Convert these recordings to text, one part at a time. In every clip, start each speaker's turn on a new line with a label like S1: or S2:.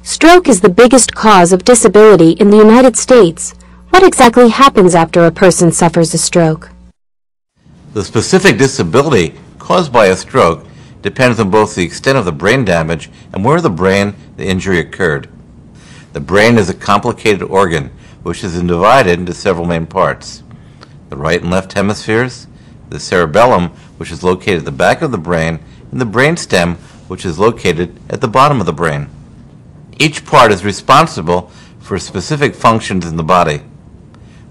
S1: Stroke is the biggest cause of disability in the United States. What exactly happens after a person suffers a stroke?
S2: The specific disability caused by a stroke depends on both the extent of the brain damage and where in the brain the injury occurred. The brain is a complicated organ which is divided into several main parts: the right and left hemispheres, the cerebellum, which is located at the back of the brain, and the brainstem, which is located at the bottom of the brain. Each part is responsible for specific functions in the body.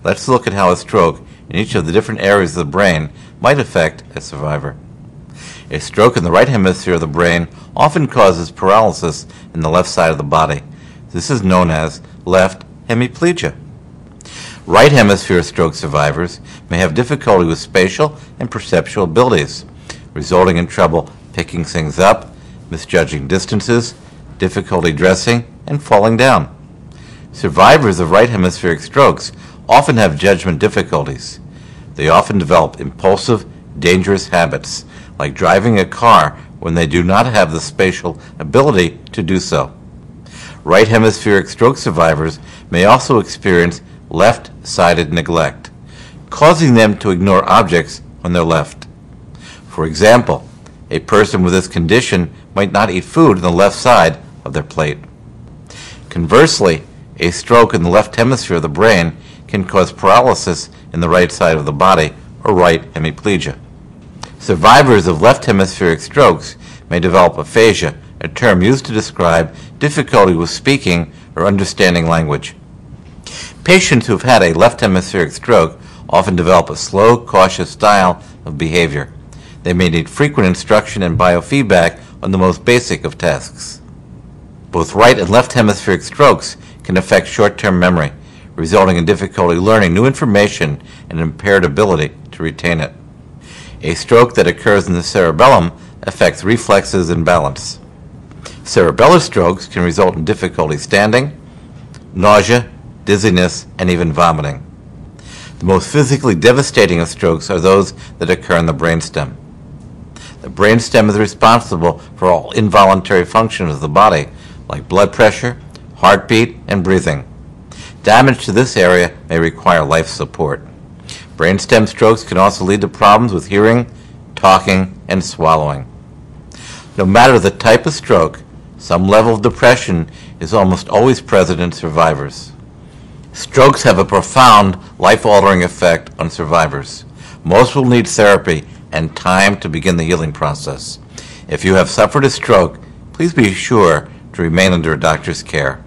S2: Let's look at how a stroke in each of the different areas of the brain might affect a survivor. A stroke in the right hemisphere of the brain often causes paralysis in the left side of the body. This is known as left hemiplegia. Right hemisphere stroke survivors may have difficulty with spatial and perceptual abilities, resulting in trouble picking things up, misjudging distances, difficulty dressing, and falling down. Survivors of right hemispheric strokes often have judgment difficulties. They often develop impulsive, dangerous habits, like driving a car when they do not have the spatial ability to do so. Right hemispheric stroke survivors may also experience left-sided neglect, causing them to ignore objects on their left. For example, a person with this condition might not eat food on the left side of their plate. Conversely, a stroke in the left hemisphere of the brain can cause paralysis in the right side of the body, or right hemiplegia. Survivors of left hemispheric strokes may develop aphasia, a term used to describe difficulty with speaking or understanding language. Patients who have had a left hemispheric stroke often develop a slow, cautious style of behavior. They may need frequent instruction and biofeedback on the most basic of tasks. Both right and left hemispheric strokes can affect short-term memory, resulting in difficulty learning new information and impaired ability to retain it. A stroke that occurs in the cerebellum affects reflexes and balance. Cerebellar strokes can result in difficulty standing, nausea, dizziness, and even vomiting. The most physically devastating of strokes are those that occur in the brainstem. The brainstem is responsible for all involuntary functions of the body, like blood pressure, heartbeat, and breathing. Damage to this area may require life support. Brainstem strokes can also lead to problems with hearing, talking, and swallowing. No matter the type of stroke, some level of depression is almost always present in survivors. Strokes have a profound, life-altering effect on survivors. Most will need therapy and time to begin the healing process. If you have suffered a stroke, please be sure to remain under a doctor's care.